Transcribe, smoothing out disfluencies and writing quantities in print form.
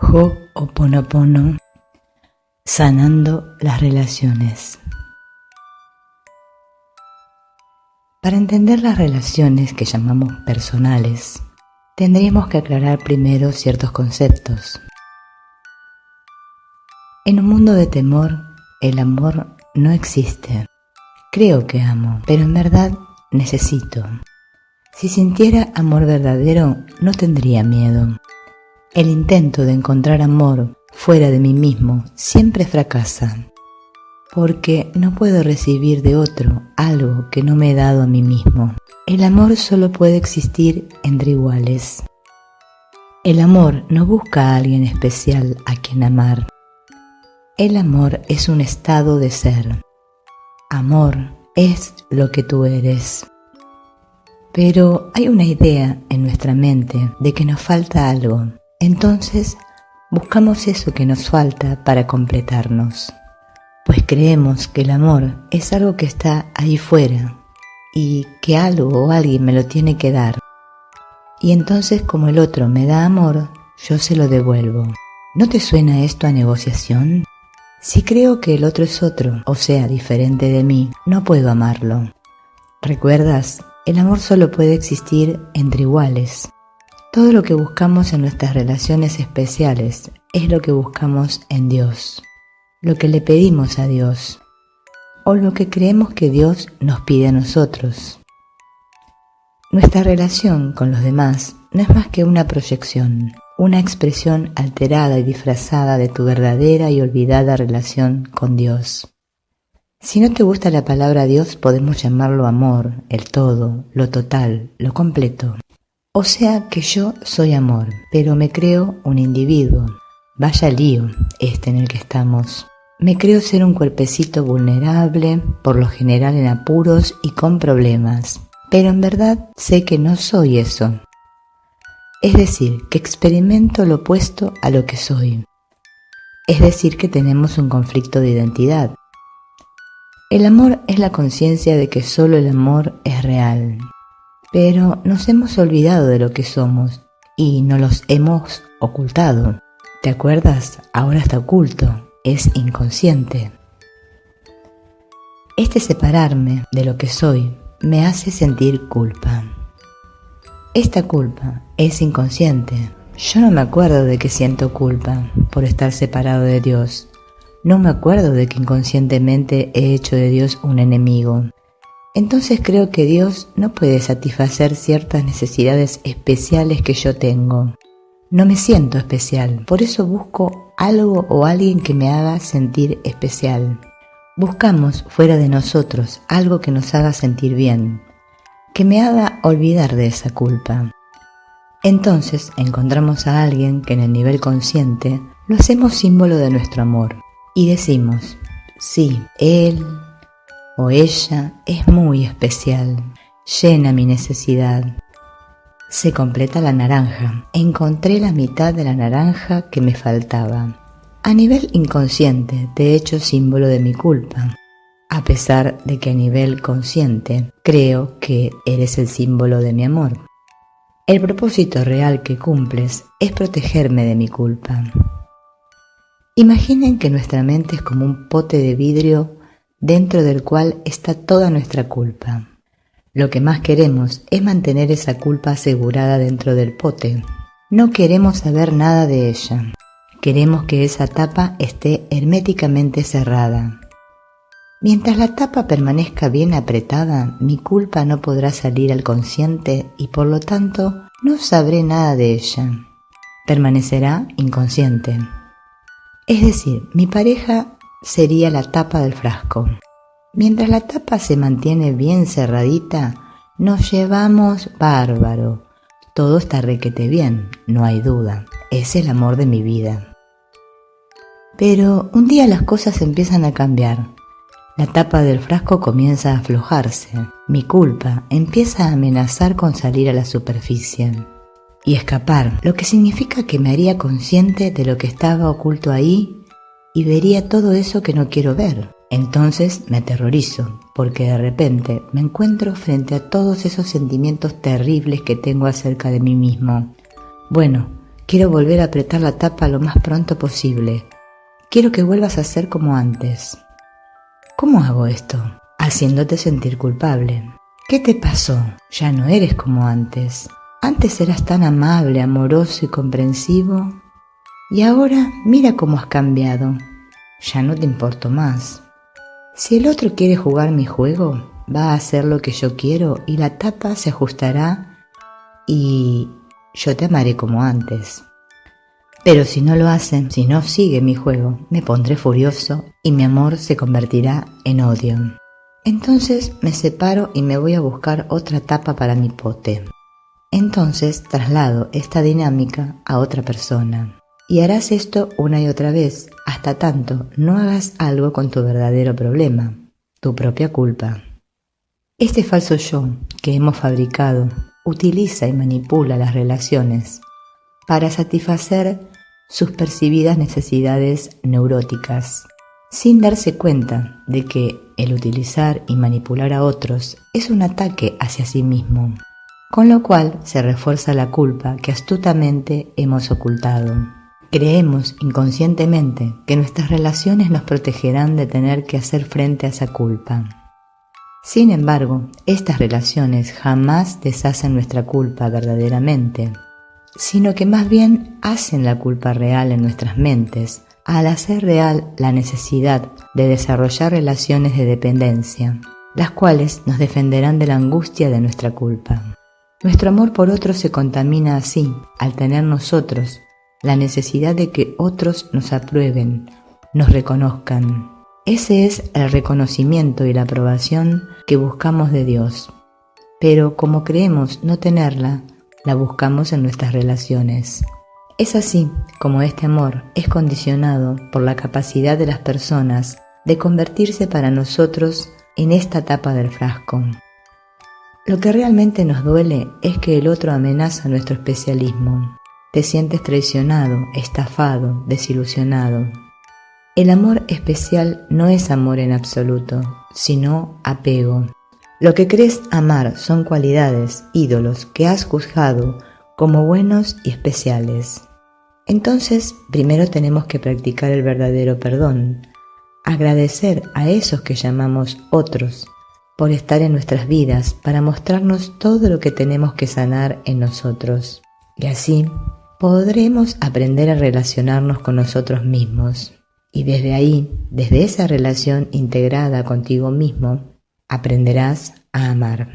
Ho'oponopono, sanando las relaciones. Para entender las relaciones que llamamos personales, tendríamos que aclarar primero ciertos conceptos. En un mundo de temor, el amor no existe. Creo que amo, pero en verdad necesito. Si sintiera amor verdadero, no tendría miedo. El intento de encontrar amor fuera de mí mismo siempre fracasa, porque no puedo recibir de otro algo que no me he dado a mí mismo. El amor solo puede existir entre iguales. El amor no busca a alguien especial a quien amar. El amor es un estado de ser. Amor es lo que tú eres. Pero hay una idea en nuestra mente de que nos falta algo. Entonces buscamos eso que nos falta para completarnos. Pues creemos que el amor es algo que está ahí fuera y que algo o alguien me lo tiene que dar. Y entonces, como el otro me da amor, yo se lo devuelvo. ¿No te suena esto a negociación? Si creo que el otro es otro, o sea, diferente de mí, no puedo amarlo. ¿Recuerdas? El amor solo puede existir entre iguales. Todo lo que buscamos en nuestras relaciones especiales es lo que buscamos en Dios, lo que le pedimos a Dios, o lo que creemos que Dios nos pide a nosotros. Nuestra relación con los demás no es más que una proyección, una expresión alterada y disfrazada de tu verdadera y olvidada relación con Dios. Si no te gusta la palabra Dios, podemos llamarlo amor, el todo, lo total, lo completo. O sea que yo soy amor, pero me creo un individuo. Vaya lío en el que estamos. Me creo ser un cuerpecito vulnerable, por lo general en apuros y con problemas. Pero en verdad sé que no soy eso. Es decir, que experimento lo opuesto a lo que soy. Es decir, que tenemos un conflicto de identidad. El amor es la conciencia de que solo el amor es real. Pero nos hemos olvidado de lo que somos y nos los hemos ocultado. ¿Te acuerdas? Ahora está oculto, es inconsciente. Este separarme de lo que soy me hace sentir culpa. Esta culpa es inconsciente. Yo no me acuerdo de que siento culpa por estar separado de Dios. No me acuerdo de que inconscientemente he hecho de Dios un enemigo. Entonces creo que Dios no puede satisfacer ciertas necesidades especiales que yo tengo. No me siento especial, por eso busco algo o alguien que me haga sentir especial. Buscamos fuera de nosotros algo que nos haga sentir bien, que me haga olvidar de esa culpa. Entonces encontramos a alguien que en el nivel consciente lo hacemos símbolo de nuestro amor y decimos, sí, él o ella es muy especial, llena mi necesidad. Se completa la naranja. Encontré la mitad de la naranja que me faltaba. A nivel inconsciente te he hecho símbolo de mi culpa, a pesar de que a nivel consciente creo que eres el símbolo de mi amor. El propósito real que cumples es protegerme de mi culpa. Imaginen que nuestra mente es como un pote de vidrio dentro del cual está toda nuestra culpa. Lo que más queremos es mantener esa culpa asegurada dentro del pote. No queremos saber nada de ella. Queremos que esa tapa esté herméticamente cerrada. Mientras la tapa permanezca bien apretada, mi culpa no podrá salir al consciente y por lo tanto no sabré nada de ella. Permanecerá inconsciente. Es decir, mi pareja sería la tapa del frasco. Mientras la tapa se mantiene bien cerradita, nos llevamos bárbaro. Todo está requete bien, no hay duda. Es el amor de mi vida. Pero un día las cosas empiezan a cambiar. La tapa del frasco comienza a aflojarse. Mi culpa empieza a amenazar con salir a la superficie y escapar, lo que significa que me haría consciente de lo que estaba oculto ahí y vería todo eso que no quiero ver. Entonces me aterrorizo, porque de repente me encuentro frente a todos esos sentimientos terribles que tengo acerca de mí mismo. Bueno, Quiero volver a apretar la tapa lo más pronto posible. Quiero que vuelvas a ser como antes. ¿Cómo hago esto? Haciéndote sentir culpable. ¿Qué te pasó? Ya no eres como antes. Antes eras tan amable, amoroso y comprensivo. Y ahora mira cómo has cambiado. Ya no te importo más. Si el otro quiere jugar mi juego, va a hacer lo que yo quiero y la tapa se ajustará y yo te amaré como antes. Pero si no lo hace, si no sigue mi juego, me pondré furioso y mi amor se convertirá en odio. Entonces me separo y me voy a buscar otra tapa para mi pote. Entonces traslado esta dinámica a otra persona. Y harás esto una y otra vez, hasta tanto no hagas algo con tu verdadero problema, tu propia culpa. Este falso yo que hemos fabricado utiliza y manipula las relaciones para satisfacer sus percibidas necesidades neuróticas, sin darse cuenta de que el utilizar y manipular a otros es un ataque hacia sí mismo, con lo cual se refuerza la culpa que astutamente hemos ocultado. Creemos inconscientemente que nuestras relaciones nos protegerán de tener que hacer frente a esa culpa. Sin embargo, estas relaciones jamás deshacen nuestra culpa verdaderamente, sino que más bien hacen la culpa real en nuestras mentes, al hacer real la necesidad de desarrollar relaciones de dependencia, las cuales nos defenderán de la angustia de nuestra culpa. Nuestro amor por otros se contamina así, al tener nosotros la necesidad de que otros nos aprueben, nos reconozcan. Ese es el reconocimiento y la aprobación que buscamos de Dios, pero como creemos no tenerla, la buscamos en nuestras relaciones. Es así como este amor es condicionado por la capacidad de las personas de convertirse para nosotros en esta tapa del frasco. Lo que realmente nos duele es que el otro amenaza nuestro especialismo. Te sientes traicionado, estafado, desilusionado. El amor especial no es amor en absoluto, sino apego. Lo que crees amar son cualidades, ídolos que has juzgado como buenos y especiales. Entonces, primero tenemos que practicar el verdadero perdón, agradecer a esos que llamamos otros por estar en nuestras vidas para mostrarnos todo lo que tenemos que sanar en nosotros. Y así podremos aprender a relacionarnos con nosotros mismos. Y desde ahí, desde esa relación integrada contigo mismo, aprenderás a amar.